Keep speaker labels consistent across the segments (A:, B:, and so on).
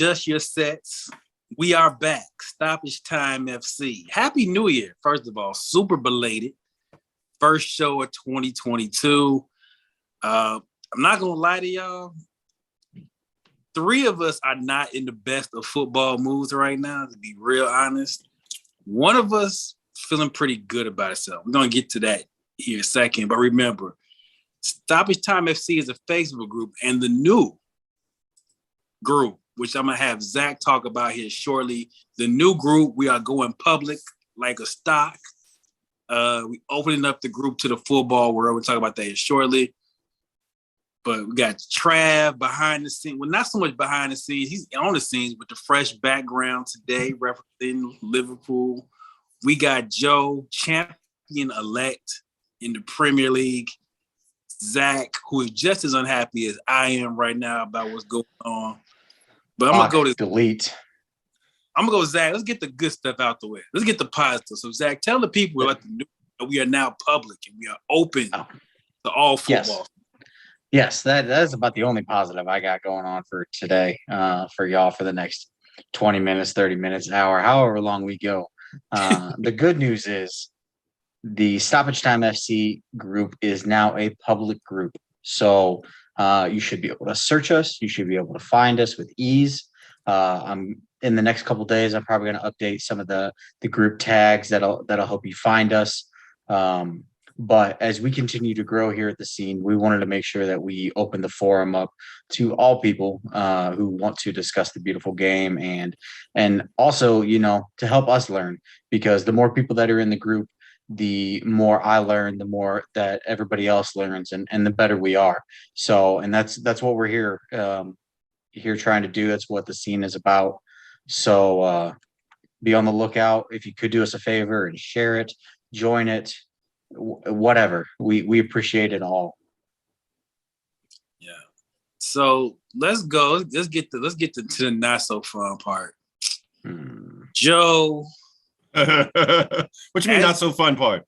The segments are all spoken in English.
A: Adjust your sets. We are back. Stoppage Time FC. Happy New Year, first of all. Super belated. First show of 2022. I'm not going to lie to y'all. Three of us are not in the best of football moods right now, to be real honest. One of us feeling pretty good about itself. We're going to get to that here in a second. But remember, Stoppage Time FC is a Facebook group, and the new group, which I'm going to have Zach talk about here shortly. The new group, we are going public like a stock. We opening up the group to the football world. We'll talk about that here shortly. But we got Trav behind the scenes. Well, not so much behind the scenes. He's on the scenes with the fresh background today, representing Liverpool. We got Joe, champion-elect in the Premier League. Zach, who is just as unhappy as I am right now about what's going on. But I'm going to go to
B: delete.
A: I'm going to go, Zach. Let's get the good stuff out the way. Let's get the positive. So, Zach, tell the people about the new that we are now public and we are open to all football.
B: Yes, that is about the only positive I got going on for today, for y'all for the next 20 minutes, 30 minutes, hour, however long we go. The good news is the Stoppage Time FC group is now a public group. So you should be able to search us. You should be able to find us with ease. I'm in the next couple of days, I'm probably going to update some of the group tags that'll help you find us. But as we continue to grow here at the scene, we wanted to make sure that we open the forum up to all people who want to discuss the beautiful game and also, to help us learn, because the more people that are in the group, the more I learn, the more that everybody else learns, and the better we are. So, and that's what we're here trying to do. That's what the scene is about. So be on the lookout. If you could do us a favor and share it, join it, whatever. We appreciate it all.
A: Yeah. So let's go. Let's get to the not so fun part. Joe.
C: What you mean not so fun part?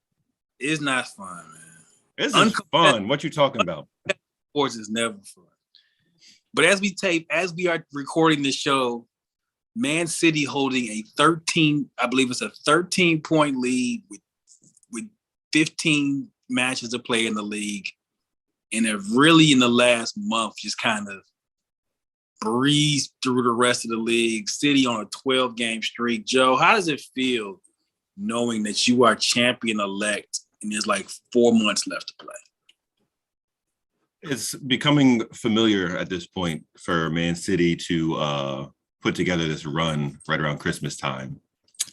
A: It's not fun, man.
C: This is fun. What you talking about?
A: Sports is never fun. But as we are recording this show, Man City holding a 13-point lead with 15 matches to play in the league, and have really in the last month just kind of breezed through the rest of the league. City on a 12-game streak. Joe, how does it feel knowing that you are champion-elect and there's like 4 months left to play?
C: It's becoming familiar at this point for Man City to put together this run right around Christmas time.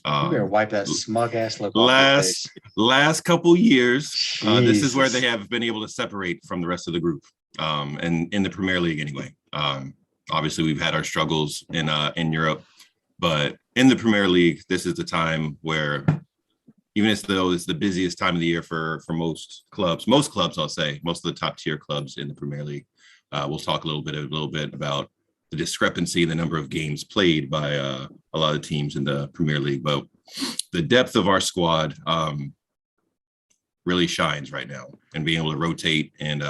B: You better wipe that smug ass look
C: off
B: your face.
C: Last couple years, this is where they have been able to separate from the rest of the group, and in the Premier League anyway. Obviously, we've had our struggles in Europe, but in the Premier League, this is the time where, even though it's the busiest time of the year for most clubs, I'll say, most of the top tier clubs in the Premier League. We'll talk a little bit about the discrepancy in the number of games played by a lot of teams in the Premier League, but the depth of our squad really shines right now, and being able to rotate, and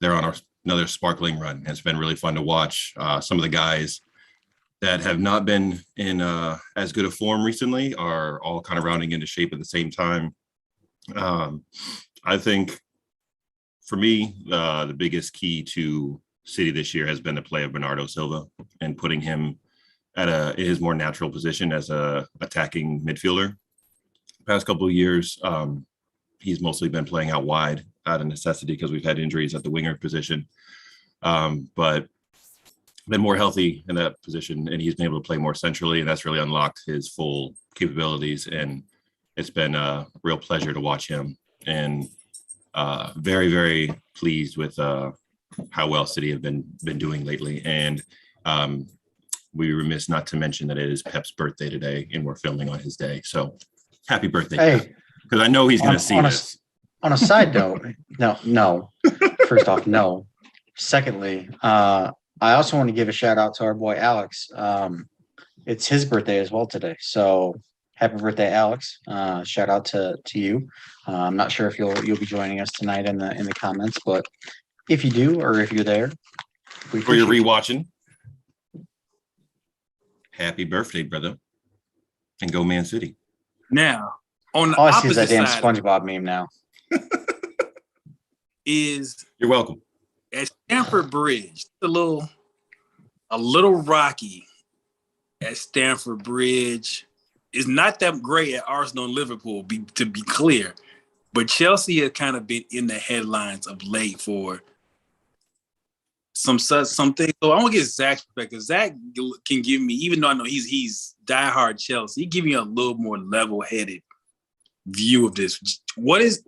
C: they're on another sparkling run. It's been really fun to watch. Some of the guys that have not been in as good a form recently are all kind of rounding into shape at the same time. I think for me, the biggest key to City this year has been the play of Bernardo Silva and putting him at his more natural position as a attacking midfielder. Past couple of years, he's mostly been playing out wide out of necessity because we've had injuries at the winger position, but been more healthy in that position, and he's been able to play more centrally, and that's really unlocked his full capabilities. And it's been a real pleasure to watch him, and very, very pleased with how well City have been doing lately. And we were remiss not to mention that it is Pep's birthday today, and we're filming on his day. So happy birthday, Pep, because I know he's going to see this.
B: On a side note, no. First off, no. Secondly, I also want to give a shout out to our boy Alex. It's his birthday as well today. So happy birthday, Alex. Shout out to you. I'm not sure if you'll be joining us tonight in the comments, but if you do, or if you're there,
C: or you're rewatching. Happy birthday, brother. And go Man City.
A: Now, on the
B: All I see is that
A: opposite
B: damn
A: side
B: SpongeBob meme now.
A: is
C: You're welcome.
A: at Stamford Bridge, a little rocky at Stamford Bridge. It's not that great at Arsenal and Liverpool, to be clear. But Chelsea has kind of been in the headlines of late for some things. So I want to get Zach's perspective. Zach can give me, even though I know he's diehard Chelsea, he give me a little more level-headed view of this. What is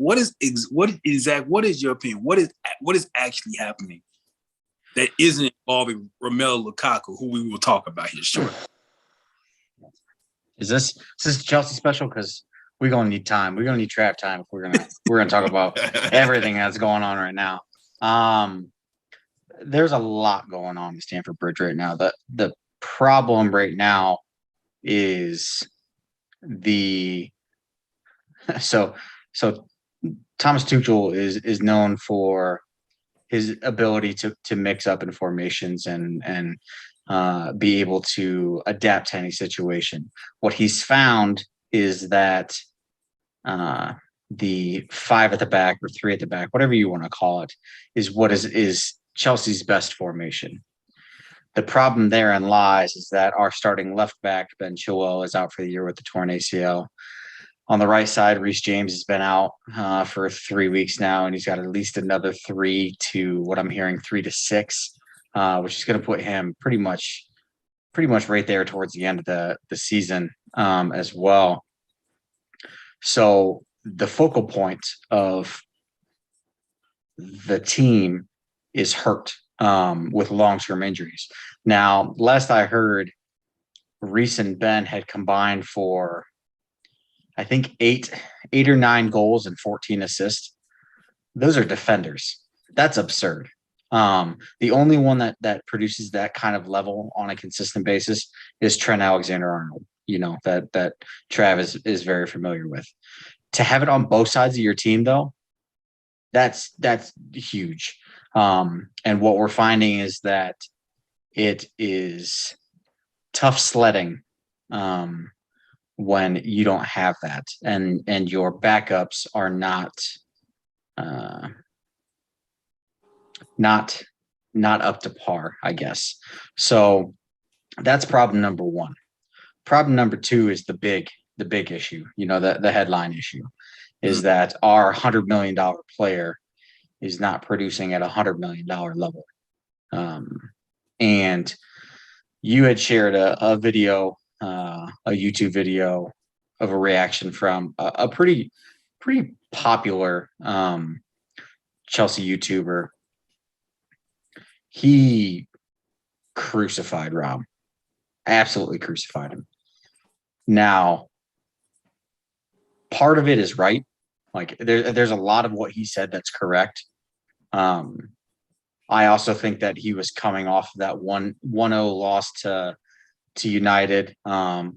A: Zach? What is your opinion? What is actually happening that isn't involving Romelu Lukaku, who we will talk about here shortly?
B: Is this Chelsea special? Because we're gonna need time. We're gonna need Trav time if we're gonna talk about everything that's going on right now. There's a lot going on in Stamford Bridge right now. The problem right now is so Thomas Tuchel is known for his ability to mix up in formations and be able to adapt to any situation. What he's found is that the 5 at the back or 3 at the back, whatever you want to call it, is what is Chelsea's best formation. The problem therein lies is that our starting left back, Ben Chilwell, is out for the year with the torn ACL. On the right side, Reece James has been out for 3 weeks now, and he's got at least another 3 to 6, which is going to put him pretty much right there towards the end of the season as well. So the focal point of the team is hurt with long-term injuries. Now, last I heard, Reece and Ben had combined for, I think, 8 or 9 goals and 14 assists. Those are defenders. That's absurd. The only one that produces that kind of level on a consistent basis is Trent Alexander-Arnold, that Trav is very familiar with. To have it on both sides of your team, though, that's huge. And what we're finding is that it is tough sledding when you don't have that, and your backups are not up to par, I guess. So that's problem number one. Problem number two is the big issue, the headline issue, is that our $100 million player is not producing at $100 million level. And you had shared a video, a YouTube video of a reaction from a pretty popular Chelsea YouTuber. He crucified Rob, absolutely crucified him. Now, part of it is right. Like there's a lot of what he said that's correct. I also think that he was coming off of that 1-0 loss to United. I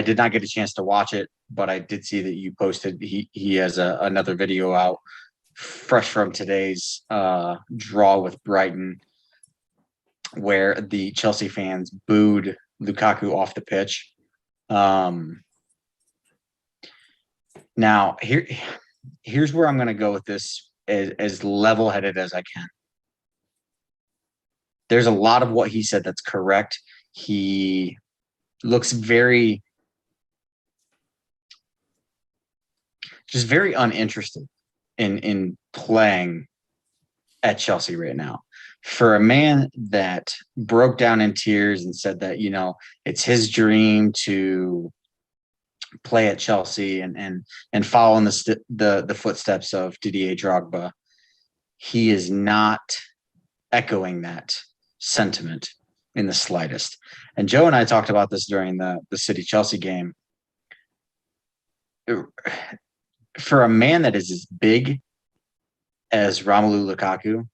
B: did not get a chance to watch it, but I did see that you posted he has another video out fresh from today's draw with Brighton, where the Chelsea fans booed Lukaku off the pitch. Now here's where I'm going to go with this as level-headed as I can. There's a lot of what he said that's correct. He looks very uninterested in playing at Chelsea right now. For a man that broke down in tears and said that, it's his dream to play at Chelsea and follow in the footsteps of Didier Drogba, he is not echoing that sentiment in the slightest. And Joe and I talked about this during the City Chelsea game. For a man that is as big as Romelu Lukaku,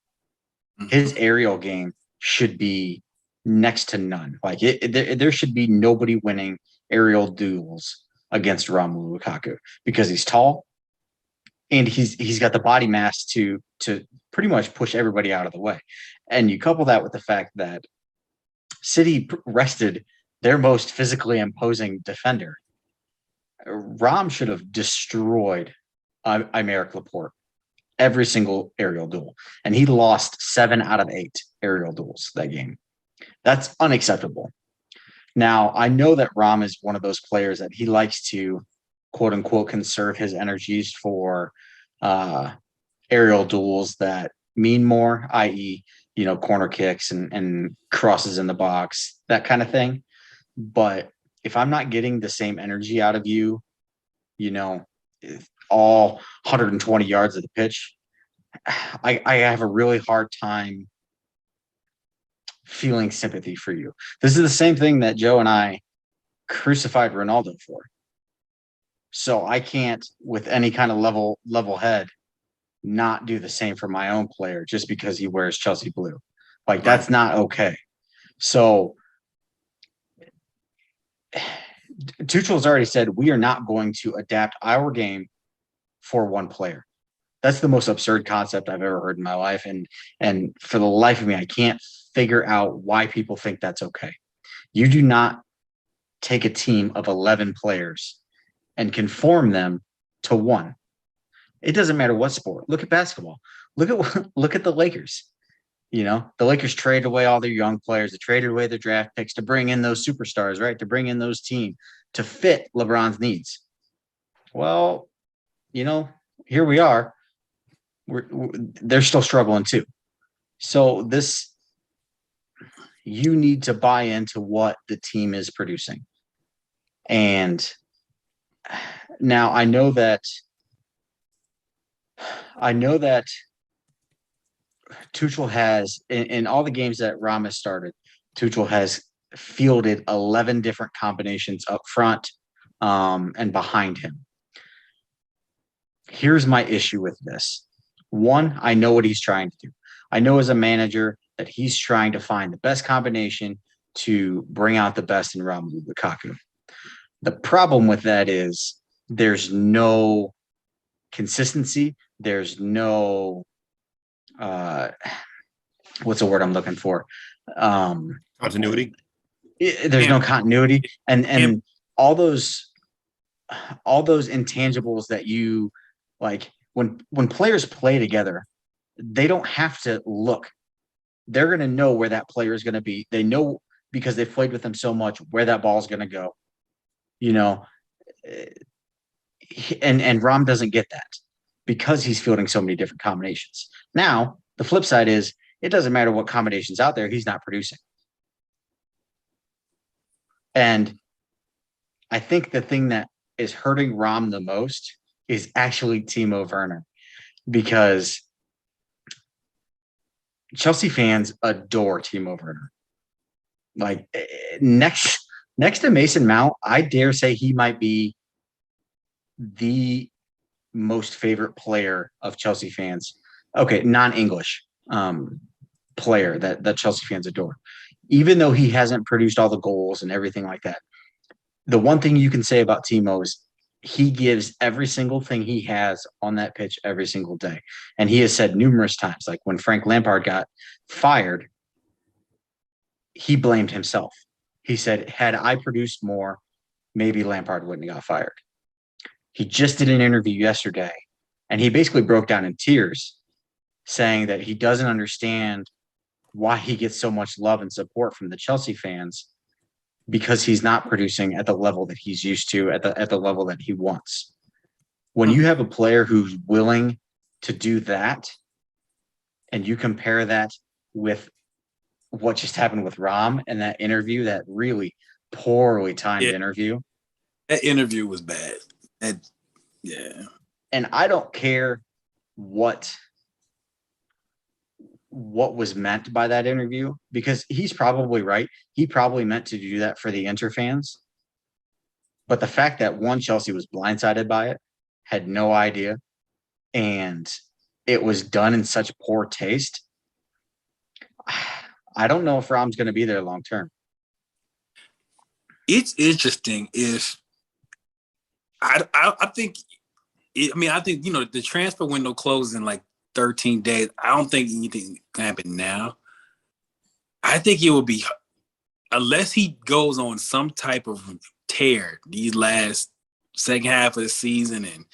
B: his aerial game should be next to none. Like there should be nobody winning aerial duels against Romelu Lukaku, because he's tall and he's got the body mass to pretty much push everybody out of the way. And you couple that with the fact that City rested their most physically imposing defender. Rom should have destroyed Aymeric Laporte every single aerial duel, and he lost 7 out of 8 aerial duels that game. That's unacceptable. Now, I know that Rom is one of those players that he likes to, quote unquote, conserve his energies for aerial duels that mean more, i.e., corner kicks and crosses in the box, that kind of thing. But if I'm not getting the same energy out of you, all 120 yards of the pitch, I have a really hard time feeling sympathy for you. This is the same thing that Joe and I crucified Ronaldo for. So I can't, with any kind of level head, not do the same for my own player just because he wears Chelsea blue. Like, that's not okay. So Tuchel's already said we are not going to adapt our game for one player. That's the most absurd concept I've ever heard in my life. And for the life of me, I can't figure out why people think that's okay. You do not take a team of 11 players and conform them to one. It doesn't matter what sport. Look at basketball. Look at the Lakers. The Lakers traded away all their young players. They traded away their draft picks to bring in those superstars, right? To bring in those teams to fit LeBron's needs. Well, here we are. They're still struggling too. So you need to buy into what the team is producing. And now I know that Tuchel has, in all the games that Ram has started, Tuchel has fielded 11 different combinations up front and behind him. Here's my issue with this. One, I know what he's trying to do. I know as a manager that he's trying to find the best combination to bring out the best in Romelu Lukaku. The problem with that is there's no consistency. There's no what's the word I'm looking for?
C: Continuity.
B: There's no continuity, and all those intangibles that you like when players play together, they don't have to look. They're going to know where that player is going to be. They know because they've played with them so much where that ball is going to go. And Rom doesn't get that because he's fielding so many different combinations. Now, the flip side is it doesn't matter what combinations out there, he's not producing. And I think the thing that is hurting Rom the most is actually Timo Werner, because Chelsea fans adore Timo Werner. Like, next to Mason Mount, I dare say he might be the most favorite player of Chelsea fans. Okay, non-English player that Chelsea fans adore. Even though he hasn't produced all the goals and everything like that, the one thing you can say about Timo is he gives every single thing he has on that pitch every single day. And he has said numerous times, like when Frank Lampard got fired, he blamed himself. He said, had I produced more, maybe Lampard wouldn't have got fired. He just did an interview yesterday, and he basically broke down in tears, saying that he doesn't understand why he gets so much love and support from the Chelsea fans, because he's not producing at the level that he's used to, at the level that he wants. When you have a player who's willing to do that, and you compare that with what just happened with Rom and that interview, that really poorly timed interview.
A: That interview was bad. Yeah.
B: And I don't care what was meant by that interview, because he's probably right. He probably meant to do that for the Inter fans. But the fact that Chelsea was blindsided by it, had no idea, and it was done in such poor taste, I don't know if Rom's going to be there long term.
A: It's interesting if I think the transfer window closes in like 13 days. I don't think anything can happen now. I think it would be unless he goes on some type of tear these last second half of the season and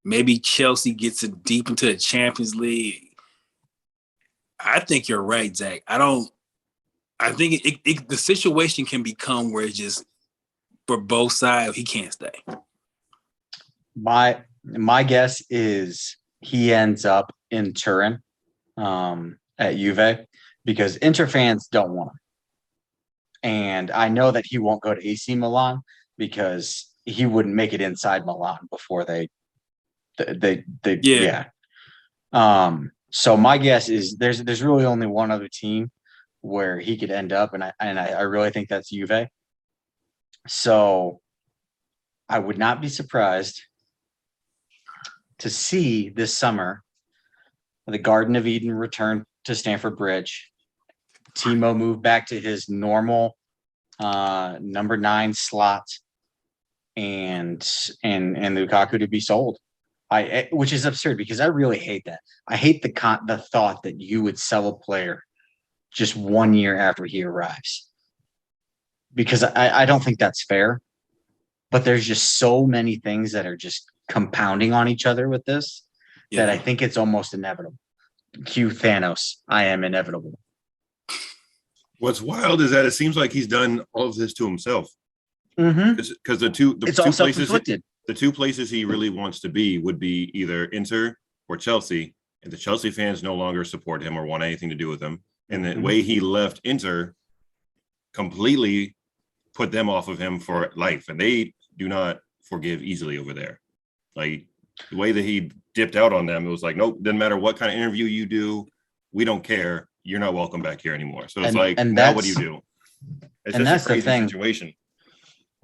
A: maybe Chelsea gets it deep into the Champions League, I think you're right, Zach. I think the situation can become where it's just for both sides, he can't stay.
B: My guess is he ends up in Turin at Juve because Inter fans don't want him. And I know that he won't go to AC Milan because he wouldn't make it inside Milan before they yeah. So my guess is there's really only one other team where he could end up, and I really think that's Juve. So I would not be surprised to see this summer the Garden of Eden return to Stamford Bridge. Timo move back to his normal number 9 slot, and Lukaku to be sold. Which is absurd because I really hate that. I hate the thought that you would sell a player just 1 year after he arrives, because I don't think that's fair. But there's just so many things that are just compounding on each other with this that I think it's almost inevitable. Cue Thanos, I am inevitable.
C: What's wild is that it seems like he's done all of this to himself. Because the two places he really wants to be would be either Inter or Chelsea, and the Chelsea fans no longer support him or want anything to do with him. And the way he left Inter completely put them off of him for life, and they do not forgive easily over there. Like the way that he dipped out on them, it was like, nope, doesn't matter what kind of interview you do, we don't care. You're not welcome back here anymore. So it's now what do you do? It's just a crazy situation.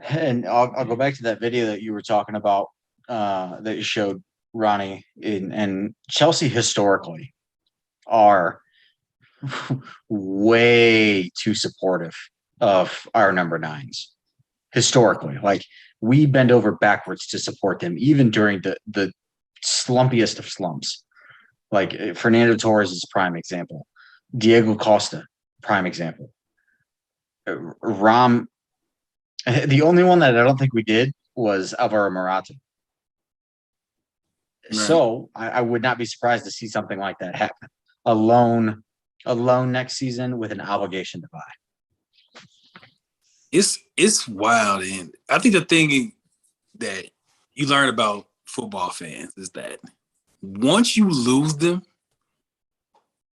B: And I'll go back to that video that you were talking about that you showed, Ronnie, and Chelsea historically are way too supportive of our number 9s. Historically, like we bend over backwards to support them, even during the slumpiest of slumps. Like Fernando Torres is prime example. Diego Costa, prime example. The only one that I don't think we did was Alvaro Morata. Right. So I would not be surprised to see something like that happen. A loan next season with an obligation to buy.
A: It's wild, and I think the thing that you learn about football fans is that once you lose them,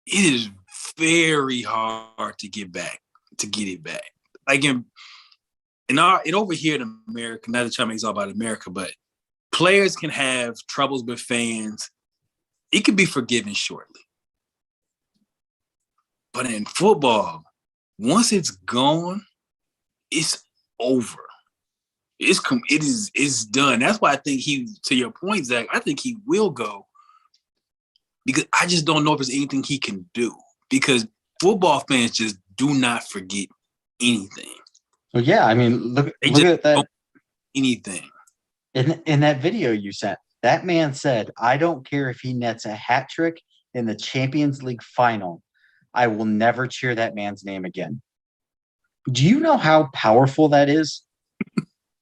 A: it is very hard to get it back. Like in over here in America, not to try to make it all about America, but players can have troubles with fans. It can be forgiven shortly. But in football, once it's gone, it's over. It's done. That's why I think to your point, Zach, I think he will go, because I just don't know if there's anything he can do, because football fans just do not forget anything.
B: Well, yeah, I mean, look at that.
A: Anything.
B: In that video you sent, that man said, I don't care if he nets a hat trick in the Champions League final. I will never cheer that man's name again. Do you know how powerful that is?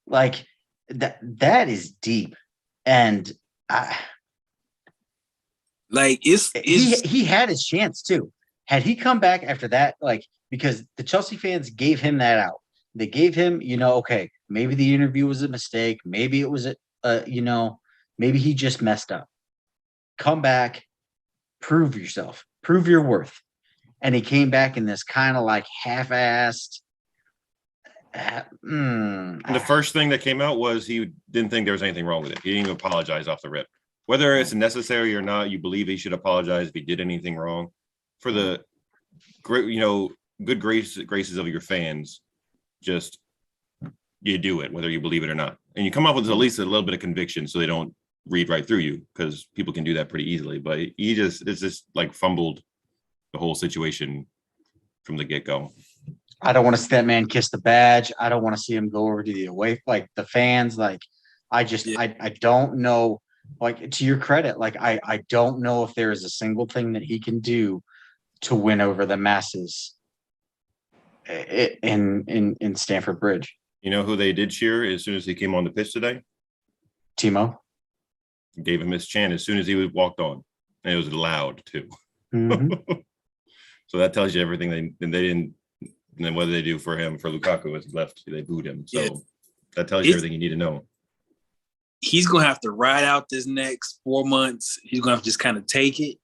B: Like that is deep. And he had his chance too. Had he come back after that, like, because the Chelsea fans gave him that out. They gave him, okay, maybe the interview was a mistake. Maybe it was maybe he just messed up. Come back, prove yourself, prove your worth. And he came back in this kind of like half-assed.
C: And the first thing that came out was he didn't think there was anything wrong with it. He didn't even apologize off the rip. Whether it's necessary or not, you believe he should apologize if he did anything wrong. For the great, good graces of your fans, just you do it, whether you believe it or not. And you come up with at least a little bit of conviction so they don't read right through you, because people can do that pretty easily. But it's just like fumbled the whole situation from the get-go.
B: I don't want to see that man kiss the badge. I don't want to see him go over to the away, like the fans. Like, I don't know, like, to your credit, like, I don't know if there is a single thing that he can do to win over the masses. in Stamford Bridge.
C: You know who they did cheer as soon as he came on the pitch today?
B: Timo.
C: Gave him his chant as soon as he walked on, and it was loud too.
B: Mhm.
C: So that tells you everything. They didn't. And then what did they do for him for Lukaku as he left? They booed him. So
A: Yeah.
C: that tells you everything you need to know.
A: He's gonna have to ride out this next 4 months. He's gonna have to just kind of take it.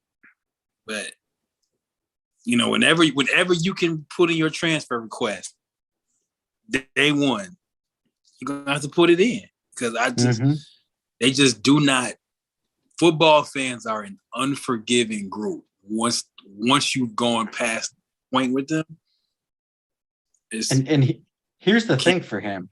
A: But whenever you can put in your transfer request, day one, you're gonna have to put it in because they just do not. Football fans are an unforgiving group. Once you've gone past the point with them,
B: here's the thing for him.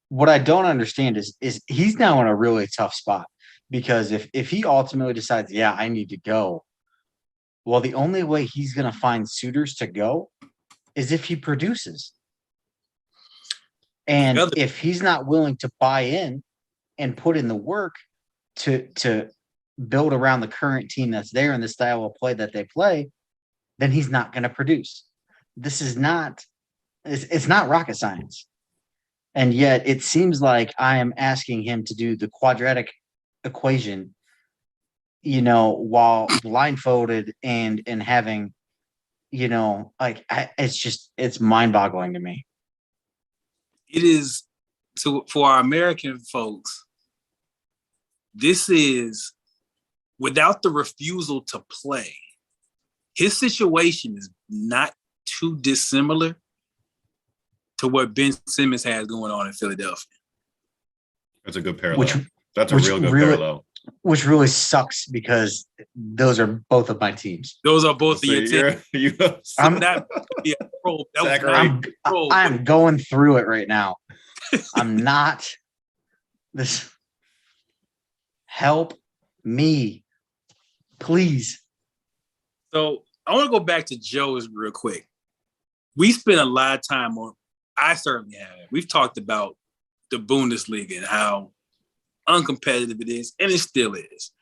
B: What I don't understand is he's now in a really tough spot because if he ultimately decides, yeah, I need to go, well, the only way he's going to find suitors to go is if he produces. And if he's not willing to buy in and put in the work to build around the current team that's there and the style of play that they play, then he's not going to produce. This is not, it's not rocket science. And yet it seems like I am asking him to do the quadratic equation, while blindfolded and having, it's mind boggling to me.
A: It is. So for our American folks, this is without the refusal to play. His situation is not too dissimilar to what Ben Simmons has going on in Philadelphia.
C: That's a good parallel. That's a real good parallel.
B: Which really sucks because those are both of my teams.
A: Those are both of your teams.
B: I'm not. I'm going through it right now. I'm not. This. Help me, please.
A: So I want to go back to Joe's real quick. We spent a lot of time on. I certainly have. We've talked about the Bundesliga and how uncompetitive it is, and it still is.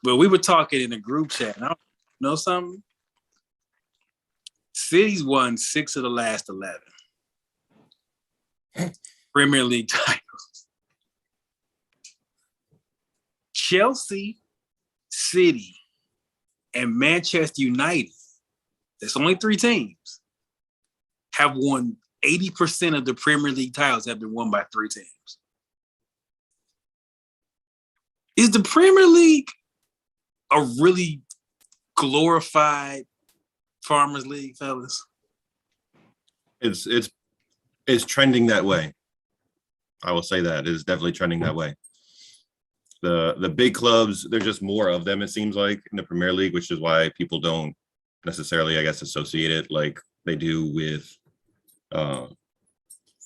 A: But we were talking in a group chat, and I know something? City's won 6 of the last 11 Premier League titles. Chelsea, City, and Manchester United, that's only 3 teams, have won 80% of the Premier League titles have been won by 3 teams. Is the Premier League a really glorified Farmers League, fellas?
C: It's trending that way. I will say that. It is definitely trending that way. The big clubs, there's just more of them, it seems like, in the Premier League, which is why people don't necessarily, I guess, associate it like they do with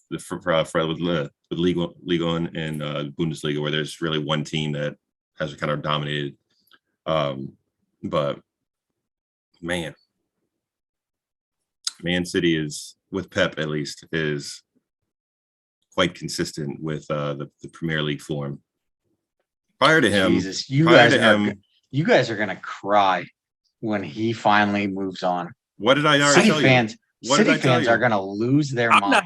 C: with Liga One and Bundesliga, where there's really one team that has kind of dominated. But Man City is, with Pep at least, is quite consistent with the Premier League form. Prior to him,
B: Jesus, you guys are gonna cry when he finally moves on.
C: What did I already tell you?
B: City fans are gonna lose their mind.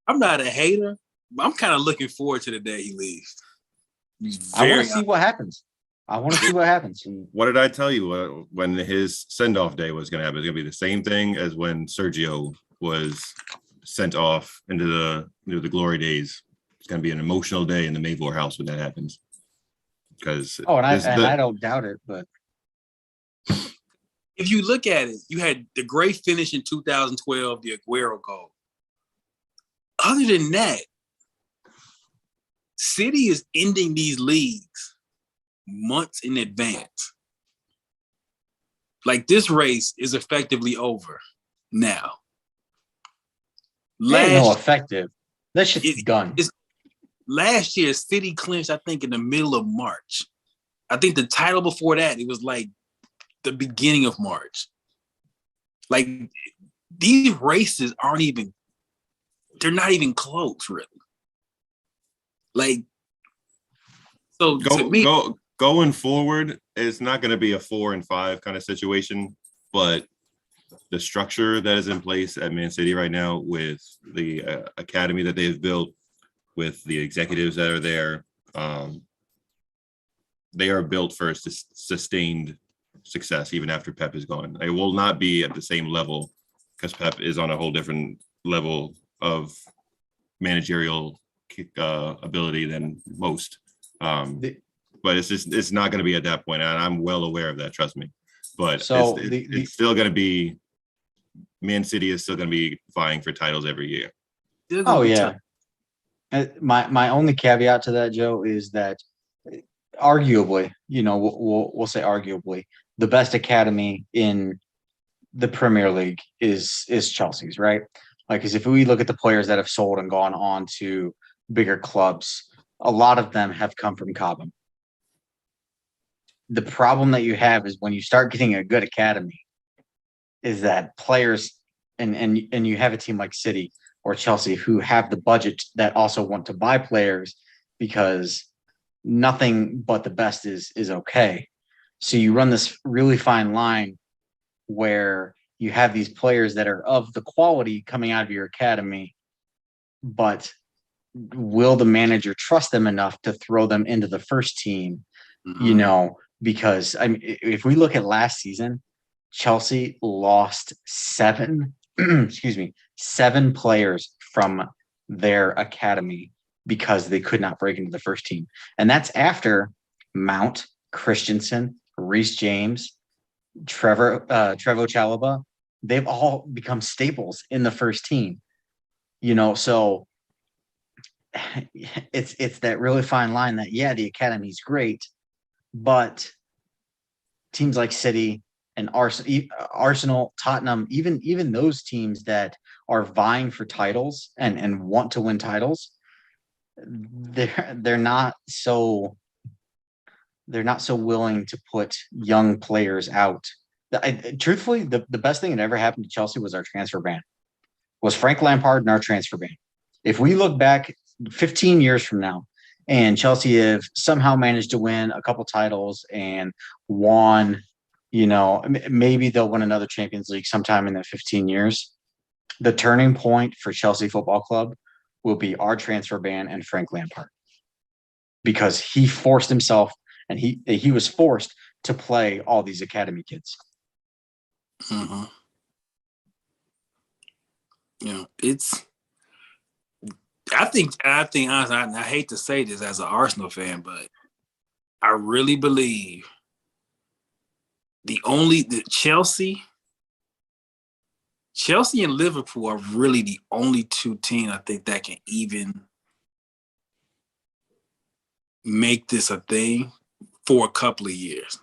A: I'm not a hater, but I'm kind of looking forward to the day he leaves.
B: I want to see what happens.
C: What did I tell you when his send-off day was going to happen? It's going to be the same thing as when Sergio was sent off into the glory days. It's going to be an emotional day in the Mavor house when that happens. Because
B: I don't doubt it, but
A: if you look at it, you had the great finish in 2012, the Aguero goal. Other than that, City is ending these leagues months in advance. Like, this race is effectively over now.
B: Effective. That shit's done.
A: Last year, City clinched, I think, in the middle of March. I think the title before that, it was like the beginning of March. Like, these races they're not even close, really. Like, so to me,
C: going forward, it's not going to be a 4 and 5 kind of situation, but the structure that is in place at Man City right now with the academy that they've built, with the executives that are there. They are built for sustained success even after Pep is gone. It will not be at the same level because Pep is on a whole different level of managerial ability than most. But it's not going to be at that point, and I'm well aware of that. Trust me. But
B: So
C: it's still going to be. Man City is still going to be vying for titles every year.
B: Oh yeah. My only caveat to that, Joe, is that arguably, we'll say arguably, the best academy in the Premier League is Chelsea's, right? Like, because if we look at the players that have sold and gone on to bigger clubs, a lot of them have come from Cobham. The problem that you have is when you start getting a good academy, is that players and you have a team like City or Chelsea who have the budget that also want to buy players because nothing but the best is okay. So you run this really fine line where you have these players that are of the quality coming out of your academy, but will the manager trust them enough to throw them into the first team?
A: Mm-hmm.
B: Because I mean, if we look at last season, Chelsea lost seven players from their academy because they could not break into the first team. And that's after Mount, Christensen, Reece James, Trevo Chalobah. They've all become staples in the first team. So it's that really fine line that, yeah, the academy's great, but teams like City and Arsenal, Tottenham, even those teams that are vying for titles and want to win titles, they're not so willing to put young players out. Truthfully, the best thing that ever happened to Chelsea was our transfer ban. Was Frank Lampard and our transfer ban. If we look back 15 years from now, and Chelsea have somehow managed to win a couple titles and won, maybe they'll win another Champions League sometime in the 15 years. The turning point for Chelsea Football Club will be our transfer ban and Frank Lampard, because he forced himself and he was forced to play all these academy kids.
A: Mm-hmm. I think honestly, I hate to say this as an Arsenal fan, but I really believe the Chelsea and Liverpool are really the only two teams I think that can even make this a thing for a couple of years.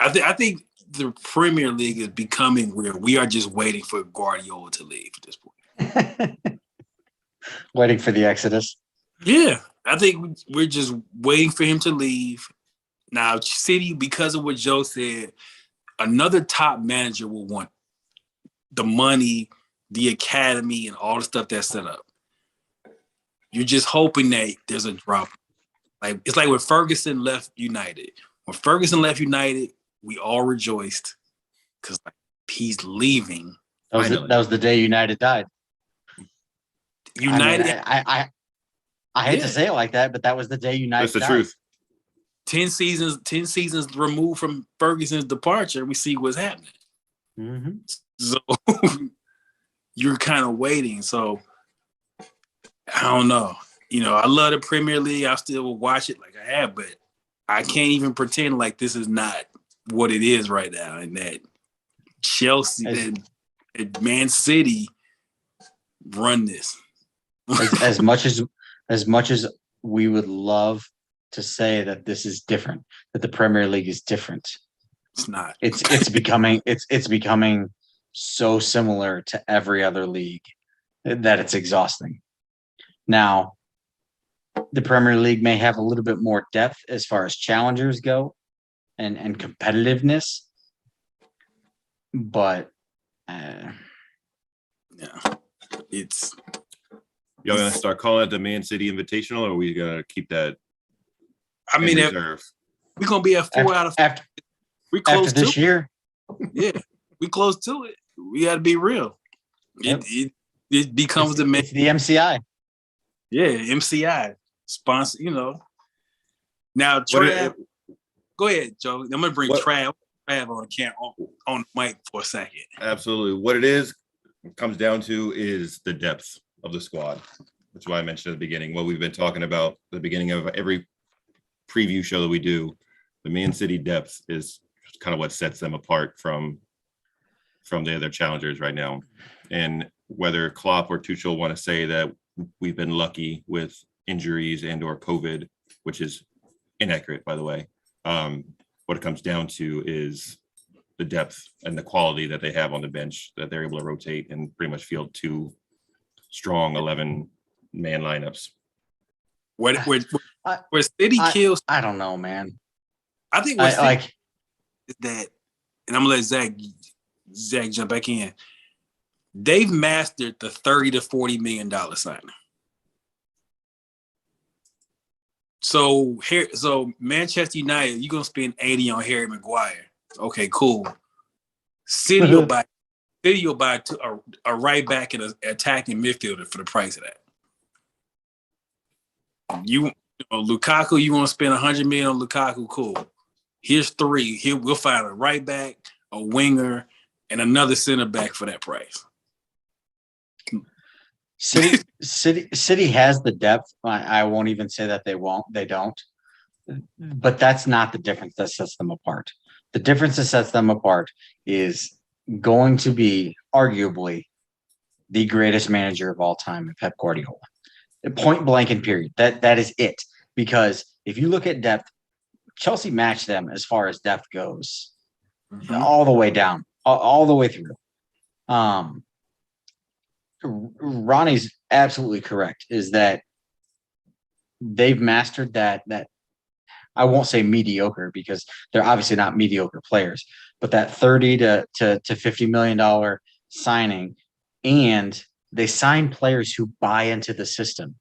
A: I think the Premier League is becoming where we are just waiting for Guardiola to leave at this point.
B: Waiting for the exodus.
A: Yeah, I think we're just waiting for him to leave. Now, City, because of what Joe said, another top manager will want the money, the academy, and all the stuff that's set up. You're just hoping that there's a drop. Like, it's like when Ferguson left United. When Ferguson left United, we all rejoiced because he's leaving.
B: That was the day United died.
A: United.
B: I hate to say it like that, but that was the day United died.
C: That's the truth.
A: 10 seasons removed from Ferguson's departure, we see what's happening.
B: Mm-hmm.
A: So you're kind of waiting. So I don't know. I love the Premier League. I still will watch it like I have, but I can't even pretend like this is not what it is right now, and that Chelsea and Man City run this.
B: as much as we would love to say that this is different, that the Premier League is different,
A: it's not.
B: It's becoming so similar to every other league that it's exhausting. Now, the Premier League may have a little bit more depth as far as challengers go and competitiveness, but
C: y'all gonna start calling it the Man City Invitational, or are we gonna keep that?
A: I mean,
C: reserve?
A: We're gonna be at 4 out of 5.
B: After this year.
A: Yeah, we close to it. we got to be real.
B: Yep.
A: It becomes the main.
B: It's the MCI.
A: Yeah, MCI sponsor. Now Trav, go ahead, Joe. I'm gonna bring Trav on the mic for a second.
C: Absolutely. What it comes down to is the depth of the squad. That's why I mentioned at the beginning. What we've been talking about at the beginning of every preview show that we do. The Man City depth is kind of what sets them apart from the other challengers right now. And whether Klopp or Tuchel want to say that we've been lucky with injuries and or COVID, which is inaccurate, by the way. What it comes down to is the depth and the quality that they have on the bench, that they're able to rotate and pretty much field 2 strong 11-man lineups.
A: Where City kills,
B: I don't know, man.
A: I think what City is that, and I'm gonna let Zach jump back in. They've mastered the $30 to $40 million signing. So Manchester United, you're gonna spend 80 on Harry Maguire. Okay, cool. City will buy a right back and an attacking midfielder for the price of that. Lukaku, you want to spend $100 million on Lukaku? Cool. Here's 3. Here we'll find a right back, a winger, and another center back for that price.
B: City has the depth. I won't even say that they don't. But that's not the difference that sets them apart. The difference that sets them apart is going to be arguably the greatest manager of all time, Pep Guardiola. Point blank and period. That is it. Because if you look at depth, Chelsea matched them as far as depth goes, all the way down, all the way through. Ronnie's absolutely correct, is that they've mastered that I won't say mediocre, because they're obviously not mediocre players, but that $30 to $50 million signing, and they sign players who buy into the system.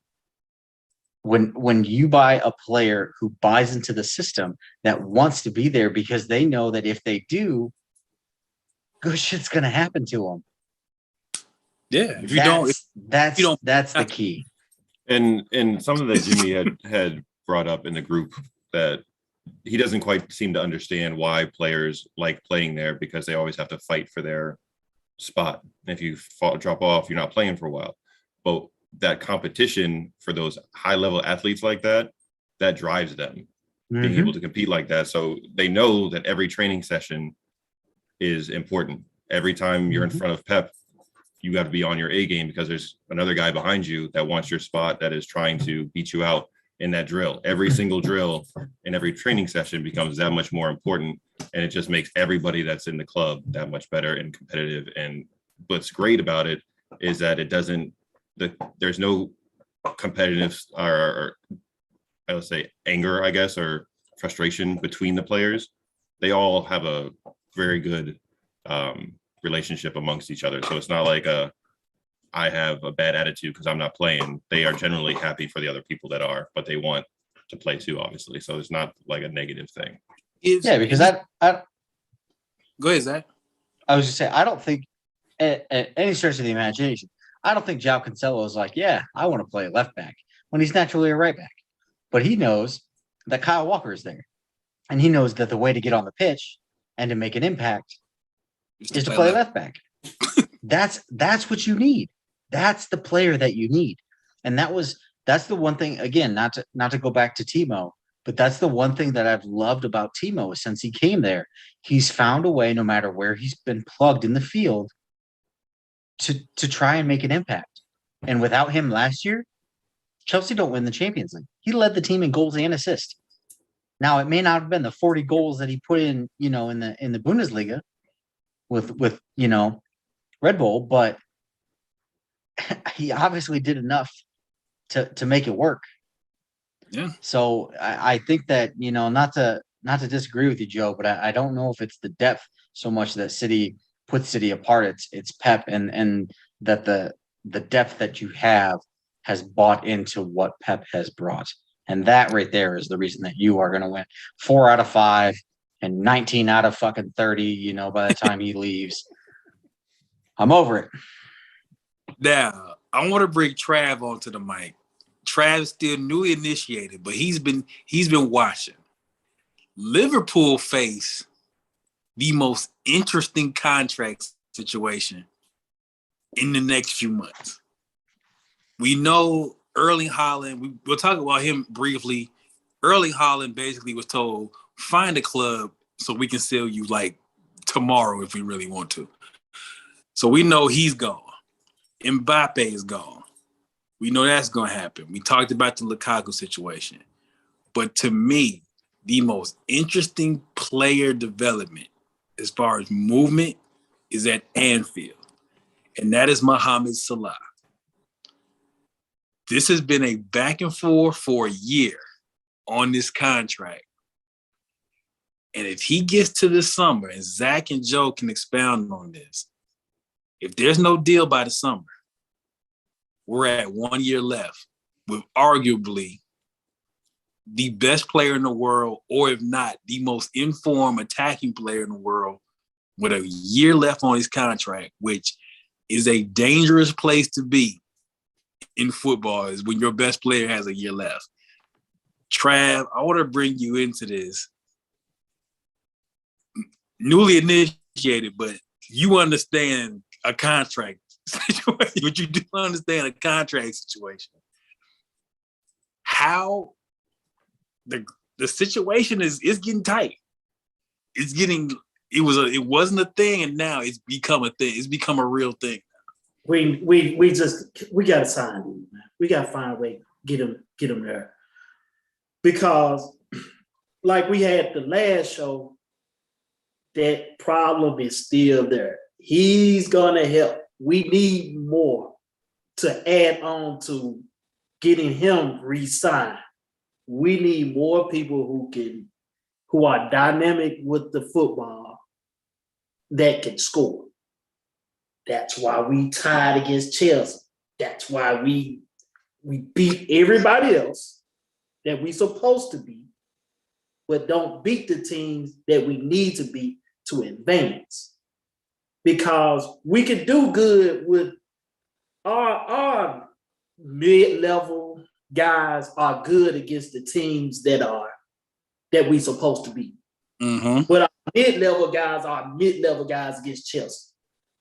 B: When you buy a player who buys into the system, that wants to be there because they know that if they do, good shit's gonna happen to them.
A: Yeah,
B: that's the key.
C: And something that Jimmy had brought up in the group, that he doesn't quite seem to understand why players like playing there, because they always have to fight for their spot. And if you drop off, you're not playing for a while. But that competition for those high level athletes like that drives them, being able to compete like that. So they know that every training session is important. Every time you're in front of Pep, you got to be on your A game, because there's another guy behind you that wants your spot, that is trying to beat you out in that drill. Every single drill in every training session becomes that much more important. And it just makes everybody that's in the club that much better and competitive. And what's great about it is that there's no competitive or I would say anger, I guess, or frustration between the players. They all have a very good relationship amongst each other. So it's not like I have a bad attitude because I'm not playing. They are generally happy for the other people that are, but they want to play too, obviously. So it's not like a negative thing.
B: Because I
A: go ahead, Zach.
B: I was just saying, I don't think at any stretch of the imagination, I don't think João Cancelo is like, yeah, I want to play left back, when he's naturally a right back. But he knows that Kyle Walker is there. And he knows that the way to get on the pitch and to make an impact is to play left back. That's what you need. That's the player that you need. And that's the one thing, again, not to go back to Timo, but that's the one thing that I've loved about Timo since he came there. He's found a way, no matter where he's been plugged in the field, to try and make an impact. And without him last year, Chelsea don't win the Champions League. He led the team in goals and assists. Now, it may not have been the 40 goals that he put in the Bundesliga with Red Bull, but he obviously did enough to make it work.
A: Yeah.
B: So I think that, not to disagree with you, Joe, but I don't know if it's the depth so much that City puts City apart. It's Pep, and that the depth that you have has bought into what Pep has brought. And that right there is the reason that you are going to win 4 out of 5 and 19 out of fucking 30, by the time he leaves. I'm over it.
A: Now, I want to bring Trav onto the mic. Trav is still newly initiated, but he's been watching. Liverpool face the most interesting contract situation in the next few months. We know Erling Haaland, we'll talk about him briefly. Erling Haaland basically was told, find a club so we can sell you like tomorrow if we really want to. So we know he's gone. Mbappe is gone. We know that's going to happen. We talked about the Lukaku situation. But to me, the most interesting player development as far as movement is at Anfield. And that is Mohamed Salah. This has been a back and forth for a year on this contract. And if he gets to the summer, and Zach and Joe can expound on this, if there's no deal by the summer, we're at 1 year left with arguably the best player in the world, or if not, the most informed attacking player in the world with a year left on his contract, which is a dangerous place to be in football, is when your best player has a year left. Trav, I want to bring you into this. Newly initiated, but you understand a contract situation, but you do understand a contract situation. How the situation is getting tight. It wasn't a thing, and now it's become a thing. It's become a real thing.
D: We gotta sign him, man. We gotta find a way to get him there. Because like we had the last show, that problem is still there. He's gonna help. We need more to add on to getting him re-signed. We need more people who are dynamic with the football that can score. That's why we tied against Chelsea. That's why we beat everybody else that we supposed to beat, but don't beat the teams that we need to beat to advance. Because we can do good with our mid-level guys are good against the teams that we supposed to beat.
A: Mm-hmm.
D: But our mid-level guys are mid-level guys against Chelsea.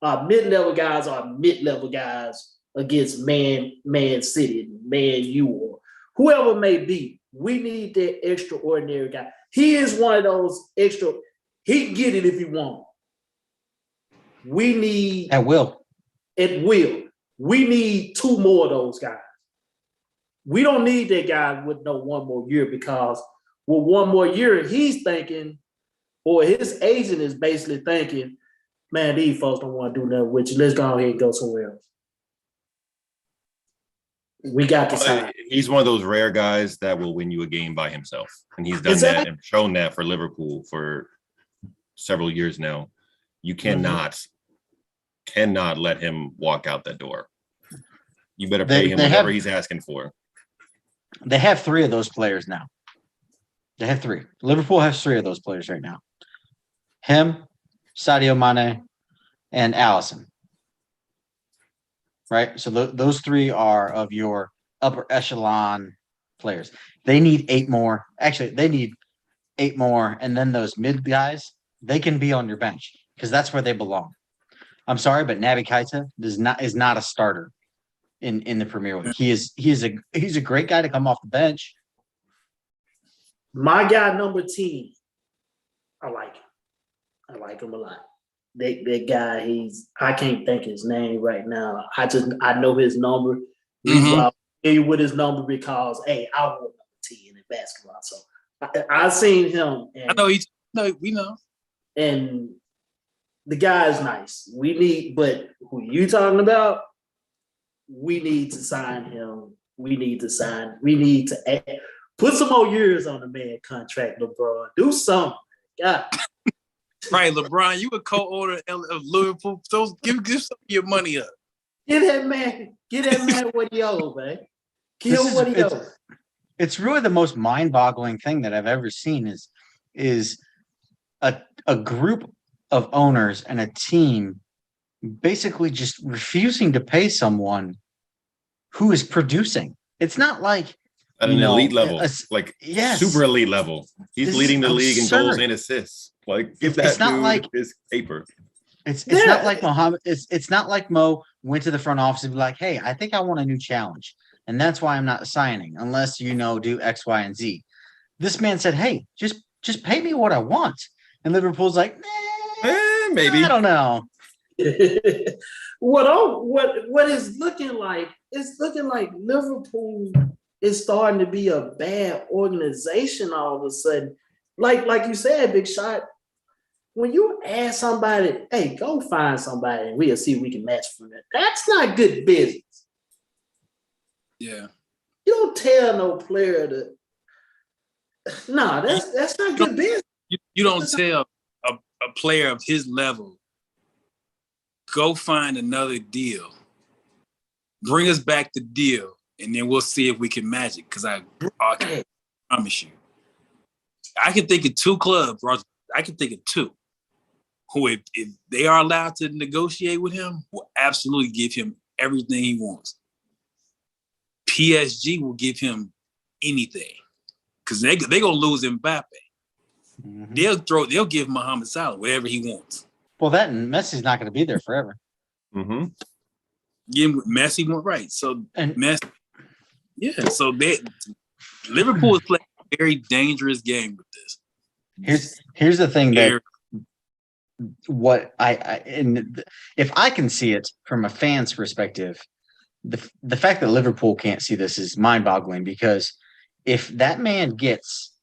D: Our mid-level guys are mid-level guys against Man City, Man U, or whoever it may be. We need that extraordinary guy. He is one of those extra. He can get it if he wants. We need
B: At will.
D: We need two more of those guys. We don't need that guy with no one more year, because with one more year, he's thinking, or his agent is basically thinking, man, these folks don't want to do nothing with you. Let's go ahead and go somewhere else. We got to sign.
C: He's one of those rare guys that will win you a game by himself. And he's done that and shown that for Liverpool for several years now. You cannot let him walk out that door. You better pay him whatever he's asking for.
B: They have three of those players now. They have three. Liverpool has three of those players right now. Him, Sadio Mane, and Alisson. Right? So those three are of your upper echelon players. They need 8 more. Actually, they need 8 more. And then those mid guys, they can be on your bench because that's where they belong. I'm sorry, but Naby Keita is not a starter in the Premier League. He's a great guy to come off the bench.
D: My guy number 10, I like him. I like him a lot. That guy, I can't think his name right now. I know his number.
A: Mm-hmm.
D: I'm familiar with his number because, hey, I wore number 10 in basketball. So I seen him. And,
A: we know.
D: And the guy is nice. But who you talking about? We need to sign him. We need to add, put some more years on the man contract, LeBron. Do something. God.
A: Right, LeBron, you a co-owner of Liverpool. So give some of your money up.
D: Get that man what he owes, man. Kill what he owes.
B: It's really the most mind-boggling thing that I've ever seen is a group of owners and a team basically just refusing to pay someone who is producing. It's not like
C: At an elite level,
B: yes,
C: super elite level. He's
B: This
C: leading the
B: is
C: league in goals
B: absurd.
C: and assists. Like, give that
B: It's not
C: dude
B: like
C: his paper.
B: it's not like Muhammad. It's not like Mo went to the front office and be like, "Hey, I think I want a new challenge, and that's why I'm not signing unless do X, Y, and Z." This man said, "Hey, just pay me what I want," and Liverpool's like,
C: Maybe.
B: I don't know.
D: What is looking like? It's looking like Liverpool is starting to be a bad organization all of a sudden. Like you said, Big Shot. When you ask somebody, "Hey, go find somebody, and we'll see if we can match for that." That's not good business.
A: Yeah.
D: You don't tell no player to. No, that's not good business.
A: You don't tell a player of his level, go find another deal. Bring us back the deal, and then we'll see if we can match it. Because I can promise you. I can think of 2 clubs, Roger. I can think of 2 who, if they are allowed to negotiate with him, will absolutely give him everything he wants. PSG will give him anything because they're going to lose Mbappe.
B: Mm-hmm.
A: They'll give Mohamed Salah whatever he wants.
B: Well, that and Messi's not going to be there forever.
C: Mm-hmm.
A: Yeah, Messi went right. So
B: And
A: Messi, yeah. So Liverpool is playing a very dangerous game with this.
B: here's the thing that what if I can see it from a fan's perspective, the fact that Liverpool can't see this is mind-boggling, because if that man gets,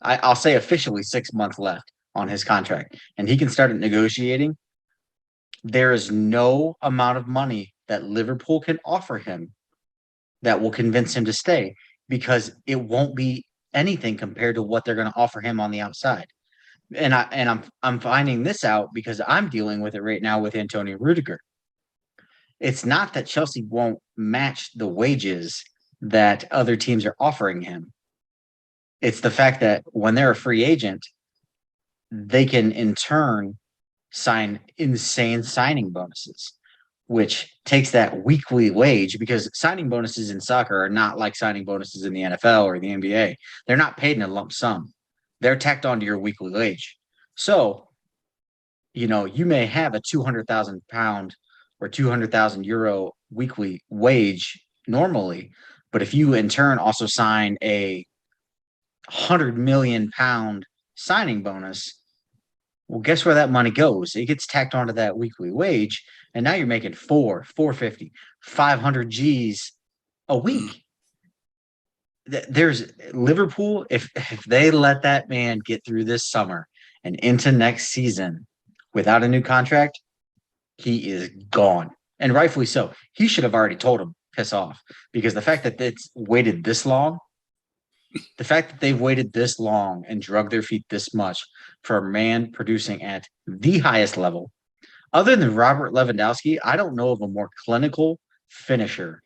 B: I'll say officially 6 months left on his contract, and he can start negotiating, there is no amount of money that Liverpool can offer him that will convince him to stay, because it won't be anything compared to what they're going to offer him on the outside. And I'm finding this out because I'm dealing with it right now with Antonio Rudiger. It's not that Chelsea won't match the wages that other teams are offering him. It's the fact that when they're a free agent, they can in turn sign insane signing bonuses, which takes that weekly wage, because signing bonuses in soccer are not like signing bonuses in the NFL or the NBA. They're not paid in a lump sum. They're tacked onto your weekly wage. So, you may have a £200,000 or €200,000 weekly wage normally, but if you in turn also sign a £100 million signing bonus, well, guess where that money goes? It gets tacked onto that weekly wage, and now you're making 450, 500 G's a week. There's Liverpool. If they let that man get through this summer and into next season without a new contract, he is gone, and rightfully so. He should have already told him, piss off, because the fact that it's waited this long, the fact that they've waited this long and drug their feet this much for a man producing at the highest level, other than Robert Lewandowski, I don't know of a more clinical finisher.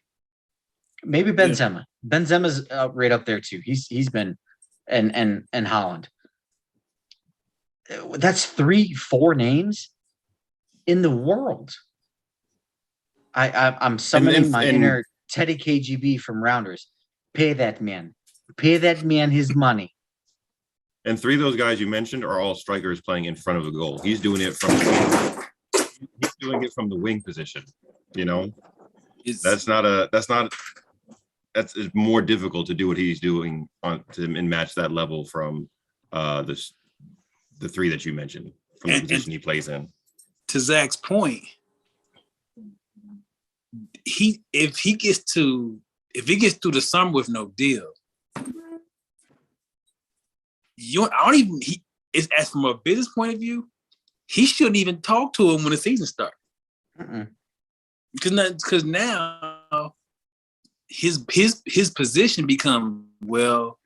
B: Maybe Benzema. Yeah. Benzema's right up there too. He's been, and Holland. That's 3-4 names in the world. I'm summoning my inner Teddy KGB from Rounders. Pay that man his money.
C: And 3 of those guys you mentioned are all strikers playing in front of the goal. He's doing it from the wing position. That's more difficult to do what he's doing and match that level from the 3 that you mentioned from the position he plays in.
A: To Zach's point, if he gets through the summer with no deal, as from a business point of view, he shouldn't even talk to him when the season starts. Because now his position becomes, well,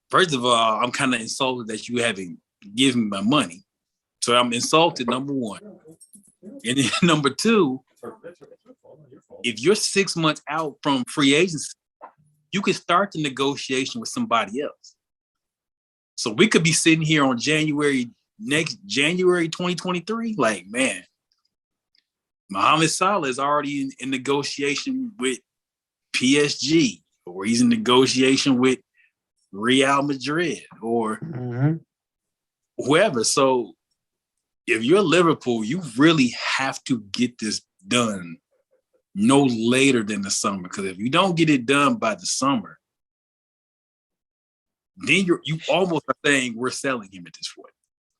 A: first of all, I'm kind of insulted that you haven't given me my money. So I'm insulted, number one. And then number 2, if you're 6 months out from free agency, you can start the negotiation with somebody else. So we could be sitting here on January next January 2023, like, man, Mohamed Salah is already in negotiation with PSG, or he's in negotiation with Real Madrid or whoever. So if you're Liverpool, you really have to get this done no later than the summer. Because if you don't get it done by the summer, then you almost are saying we're selling him at this point.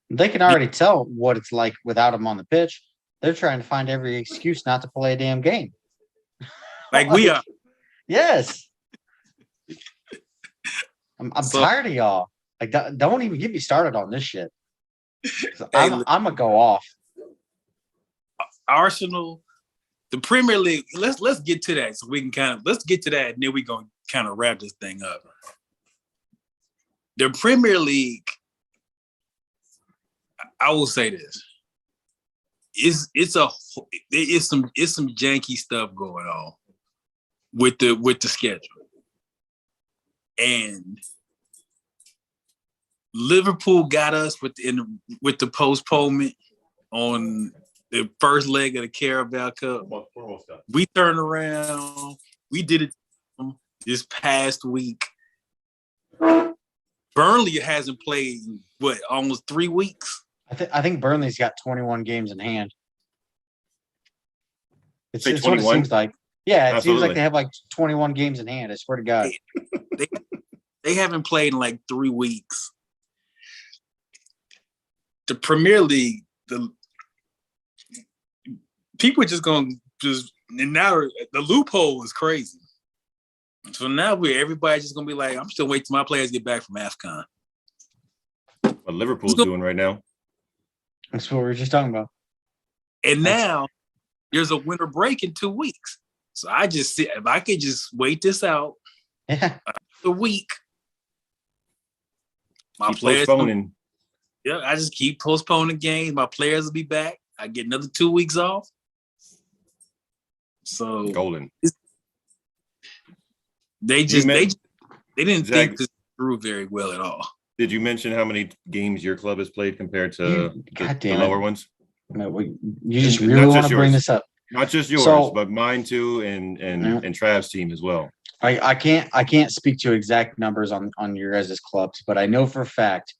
B: They can already tell what it's like without him on the pitch. They're trying to find every excuse not to play a damn game.
A: Like we are.
B: Yes. I'm
A: So-
B: tired of y'all. Like, don't even get me started on this shit. I'm gonna go off.
A: Arsenal, the Premier League. Let's get to that so we can let's get to that, and then we're gonna kind of wrap this thing up. The Premier League, I will say this: it's some janky stuff going on with the schedule, and Liverpool got us with the postponement on the first leg of the Carabao Cup. We turned around. We did it this past week. Burnley hasn't played in, almost 3 weeks.
B: I think Burnley's got 21 games in hand. It's what it
C: 21?
B: seems like. Yeah, it seems
C: Absolutely.
B: like they have like 21 games in hand. I swear to God.
A: They haven't played in like 3 weeks. The Premier League, the people are just going to and now the loophole is crazy. So now everybody's just going to be like, I'm still waiting till my players get back from AFCON.
C: What Liverpool's doing right now.
B: That's what we were just talking about.
A: And now there's a winter break in 2 weeks. So I just see if I could just wait this out
B: Yeah.
A: the week. My
C: Keep
A: players,
C: postponing.
A: yeah, I just keep postponing games. My players will be back. I get another 2 weeks off. So
C: Golden.
A: they didn't
C: Zach,
A: think this through very well at all.
C: Did you mention how many games your club has played compared to
B: God
C: the
B: damn
C: lower
B: it.
C: ones?
B: No, you just
C: And
B: really
C: not
B: want
C: just
B: to bring
C: yours.
B: this up.
C: Not just yours,
B: So-
C: but mine too, and Trav's team as well.
B: I can't speak to exact numbers on your guys' clubs, but I know for a fact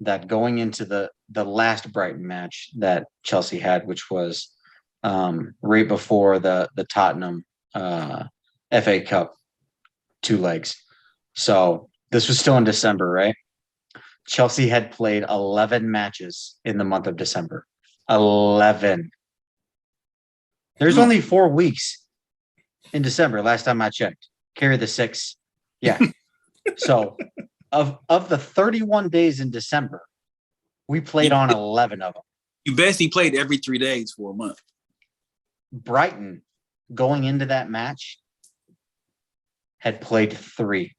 B: that going into the last Brighton match that Chelsea had, which was right before the Tottenham FA Cup 2 legs. So this was still in December, right? Chelsea had played 11 matches in the month of December. 11. There's only 4 weeks in December, last time I checked. Carry the 6. Yeah. So of the 31 days in December, we played on 11 of them.
A: You basically played every 3 days for a month.
B: Brighton, going into that match, had played 3.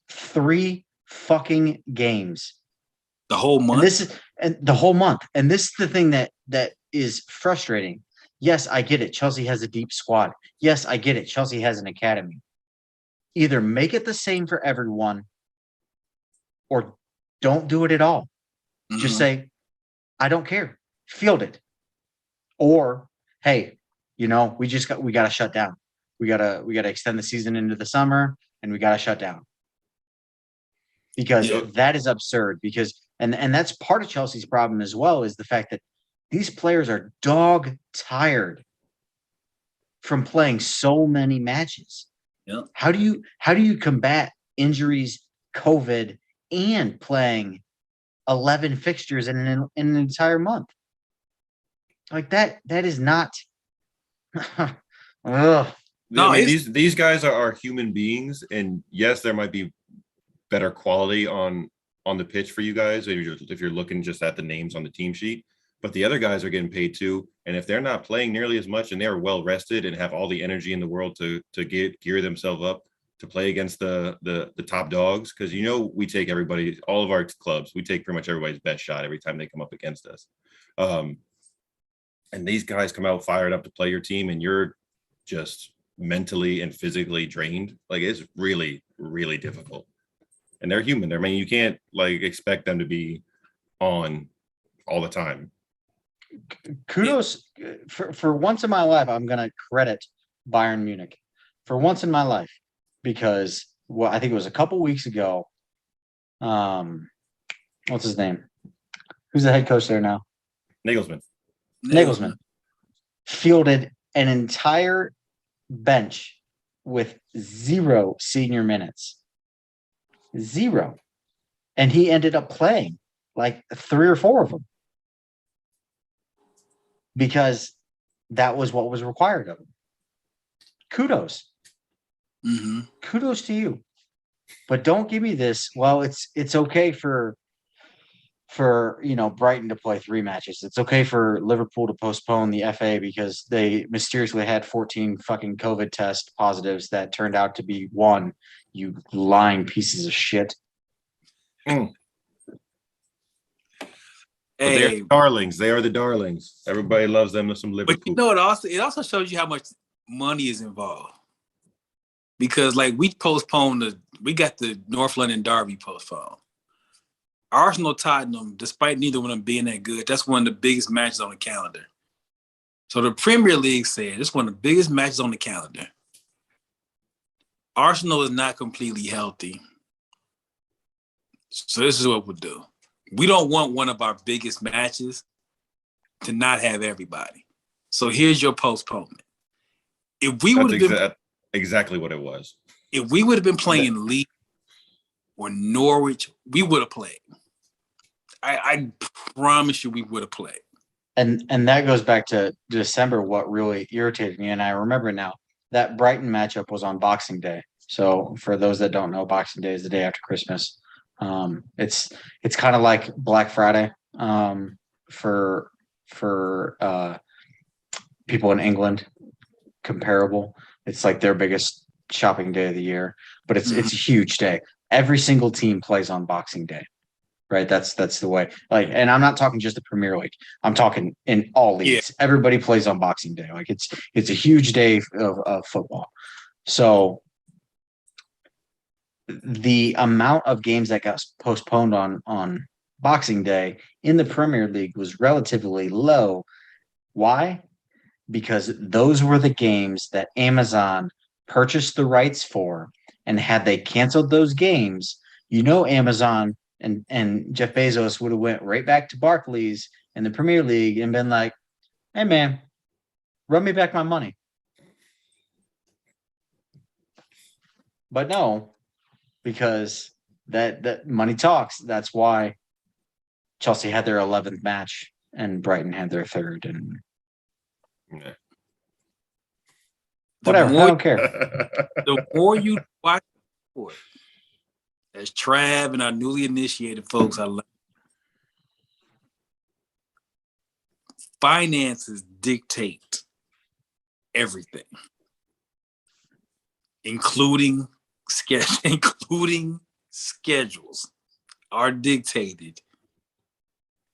B: 3 fucking games.
A: The whole month.
B: And the whole month. And this is the thing that is frustrating. Yes, I get it. Chelsea has a deep squad. Yes, I get it. Chelsea has an academy. Either make it the same for everyone or don't do it at all. Just say, I don't care. Field it. Or, hey, we got to shut down. We got to extend the season into the summer and we got to shut down. Because that is absurd and that's part of Chelsea's problem as well, is the fact that these players are dog tired from playing so many matches.
A: Yeah.
B: How do you combat injuries, COVID, and playing 11 fixtures in an entire month? Like that is not. Ugh.
A: No,
C: I mean, these guys are human beings, and yes, there might be better quality on the pitch for you guys if you're looking just at the names on the team sheet. But the other guys are getting paid too, and if they're not playing nearly as much and they're well rested and have all the energy in the world to gear themselves up to play against the top dogs, because we take all of our clubs, we take pretty much everybody's best shot every time they come up against us. And these guys come out fired up to play your team, and you're just mentally and physically drained. Like, it's really, really difficult. and they're human. I mean, you can't like expect them to be on all the time.
B: Kudos for once in my life. I'm going to credit Bayern Munich for once in my life, because I think it was a couple weeks ago. What's his name? Who's the head coach there now? Nagelsmann fielded an entire bench with 0 senior minutes. 0. And he ended up playing like 3 or 4 of them, because that was what was required of him. Kudos.
A: Mm-hmm.
B: Kudos to you. But don't give me this. Well, it's okay for Brighton to play 3 matches. It's okay for Liverpool to postpone the FA because they mysteriously had 14 fucking COVID test positives that turned out to be 1. You lying pieces of shit.
C: But
A: Hey,
C: they're the darlings. They are the darlings. Everybody loves them. Some Liverpool.
A: but you know, it also shows you how much money is involved. Because like we got the North London Derby postponed. Arsenal Tottenham, despite neither one of them being that good, that's one of the biggest matches on the calendar. So the Premier League said it's one of the biggest matches on the calendar. Arsenal is not completely healthy. So this is what we'll do. We don't want one of our biggest matches to not have everybody. So here's your postponement. If we would have been
C: exactly what it was.
A: If we would have been playing Leeds or Norwich, we would have played. I promise you we would have played.
B: And that goes back to December, what really irritated me. And I remember now that Brighton matchup was on Boxing Day. So for those that don't know, Boxing Day is the day after Christmas. It's kind of like Black Friday for people in England, comparable. It's like their biggest shopping day of the year, but it's a huge day. Every single team plays on Boxing Day, right? That's the way. Like, and I'm not talking just the Premier League. I'm talking in all leagues. Yeah. Everybody plays on Boxing Day. Like it's a huge day of football. So the amount of games that got postponed on Boxing Day in the Premier League was relatively low. Why? Because those were the games that Amazon purchased the rights for, and had they canceled those games, Amazon and Jeff Bezos would have went right back to Barclays in the Premier League and been like, "Hey man, run me back my money." But no, because that money talks. That's why Chelsea had their 11th match and Brighton had their 3rd, and
C: yeah.
B: Whatever, I don't care.
A: The more you watch sport, as Trav and our newly initiated folks, I love. Finances dictate everything, including schedules are dictated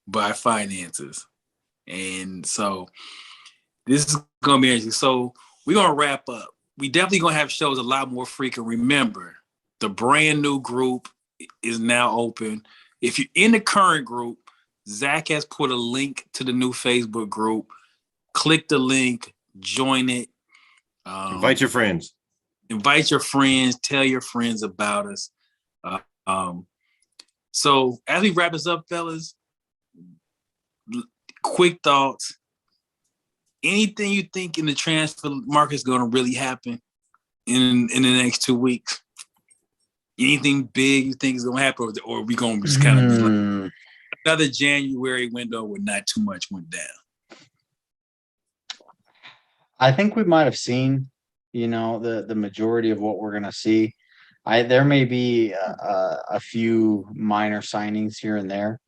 A: by finances. And so this is going to be interesting. So we're going to wrap up. We definitely going to have shows a lot more frequent. Remember, the brand new group is now open. If you're in the current group, Zach has put a link to the new Facebook group. Click the link, join it.
C: Invite your friends.
A: Tell your friends about us. So as we wrap this up, fellas, quick thoughts. Anything you think in the transfer market is going to really happen in the next 2 weeks? Anything big you think is going to happen, or are we going to just kind of be like another January window where not too much went down?
B: I think we might have seen, the majority of what we're going to see. There may be a few minor signings here and there,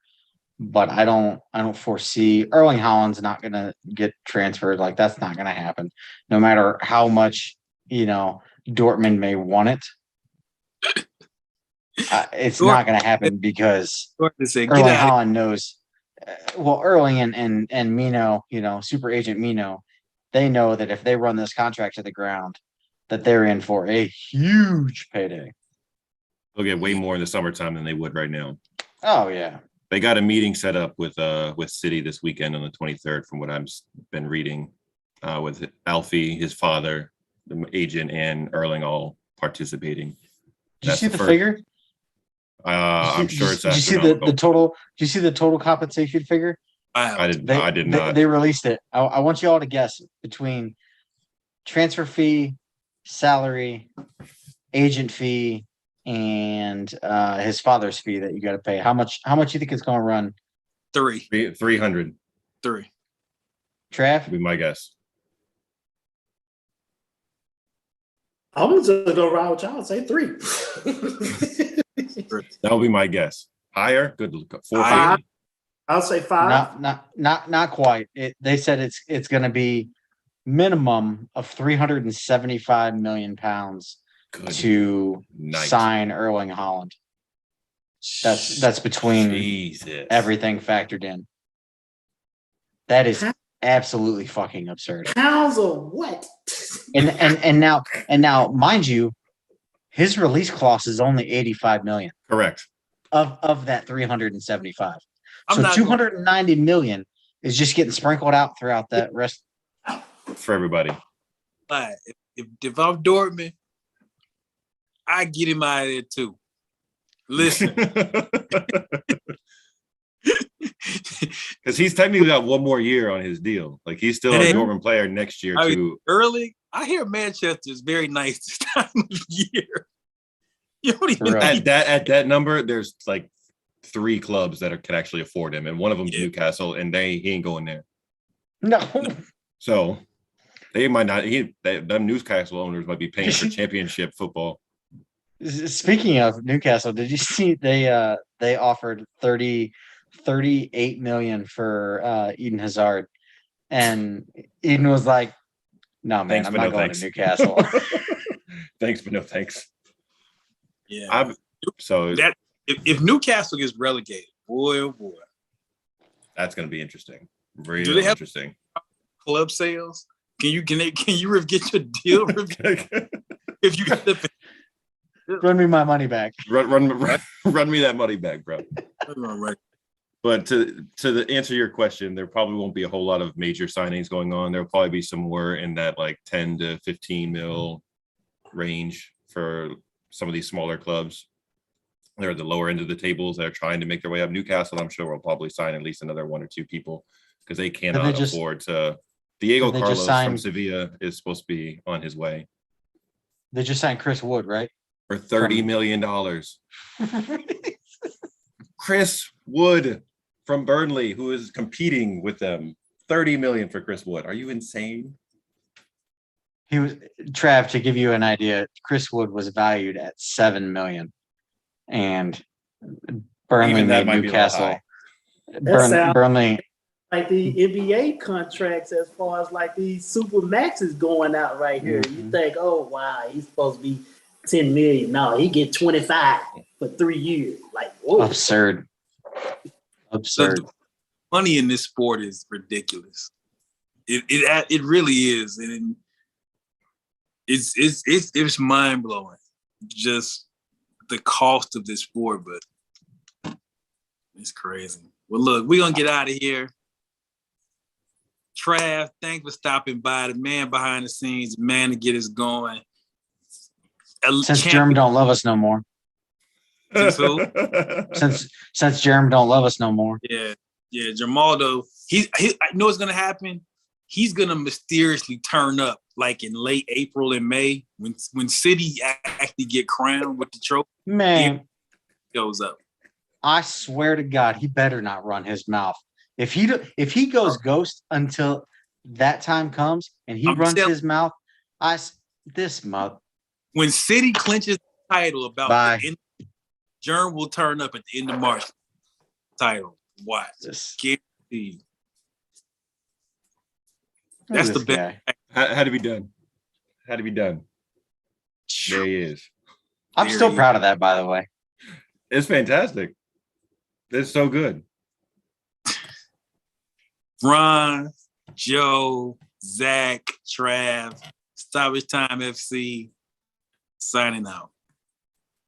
B: but I don't foresee Erling Haaland's not going to get transferred. Like, that's not going to happen, no matter how much Dortmund may want it. It's not going to happen because Erling Haaland knows. Erling and Mino, super agent Mino, they know that if they run this contract to the ground, that they're in for a huge payday.
C: They'll get way more in the summertime than they would right now.
B: Oh yeah.
C: They got a meeting set up with City this weekend on the 23rd, from what I've been reading, with Alfie, his father, the agent, and Erling all participating.
B: Did you see the figure?
C: I'm sure it's
B: Did you see
C: astronomical.
B: the total? Did you see the total compensation figure?
C: I did not.
B: They released it. I want you all to guess between transfer fee, salary, agent fee, and his father's fee that you got to pay. How much you think it's going to run?
C: 300.
A: 3.
B: Trav?
C: Would be my guess.
D: I'm just gonna ride with y'all and say 3.
C: That would be my guess. Higher? Good.
D: 450. I'll say 5.
B: Not quite. They said it's going to be minimum of 375 million pounds to sign Erling Haaland. That's between everything factored in. That is absolutely fucking absurd.
D: Pounds of what?
B: And now, mind you, his release clause is only 85 million.
C: Correct.
B: Of that 375. So 290 million is just getting sprinkled out throughout that rest
C: for everybody.
A: But if I'm Dortmund, I get him out of there too. Listen.
C: Because he's technically got one more year on his deal. Like, he's still a Dortmund player next year too.
A: Early, I hear Manchester is very nice this time of year. You don't even
C: at that number, there's like 3 clubs that can actually afford him, and one of them is Newcastle, and he ain't going there.
B: No.
C: So they might not. Them Newcastle owners might be paying for championship football.
B: Speaking of Newcastle, did you see they offered 38 million for Eden Hazard, and Eden was like, "No, man, I'm not going to Newcastle."
C: Thanks, but no thanks.
A: Yeah.
C: So
A: that if Newcastle gets relegated, boy, oh boy,
C: that's going to be interesting. Really
A: Do they have
C: interesting.
A: Club sales? Can you get your deal if you got the
B: run me my money back?
C: Run me that money back, bro. But to answer your question, there probably won't be a whole lot of major signings going on. There'll probably be somewhere in that like 10 to 15 mil range for some of these smaller clubs. They're at the lower end of the tables that are trying to make their way up. Newcastle, I'm sure, will probably sign at least another 1 or 2 people because they cannot afford to. Diego Carlos from Sevilla is supposed to be on his way.
B: They just signed Chris Wood, right?
C: For $30 million. Chris Wood from Burnley, who is competing with them. $30 million for Chris Wood. Are you insane?
B: He was Trav, to give you an idea, Chris Wood was valued at $7 million. And Burnley made Newcastle. Burnley
D: like the NBA contracts as far as like these super maxes going out right here. Mm-hmm. You think, oh wow, he's supposed to be 10 million. No, he get 25 for 3 years. Like, whoa.
B: Absurd.
A: The money in this sport is ridiculous. It really is, and it's mind blowing. Just the cost of this sport, but it's crazy. Well, look, we're gonna get out of here. Trav, thanks for stopping by. The man behind the scenes, man to get us going.
B: Since Jeremy don't love us no more.
A: Since who?
B: Since Jeremy don't love us no more.
A: Yeah, Jamaldo. I know what's gonna happen. He's gonna mysteriously turn up like in late April and May when City actually get crowned with the trophy.
B: Man,
A: he goes up.
B: I swear to God, he better not run his mouth. If he goes ghost until that time comes and he runs his mouth,
A: when City clinches the title about the end, Jerm will turn up at the end of March. Title. Watch. Guaranteed. That's the best.
C: Had to be done. Had to be done. There he is.
B: I'm still proud of that, by the way.
C: It's fantastic. It's so good.
A: Ron, Joe, Zach, Trav, Stoppage Time FC, signing out.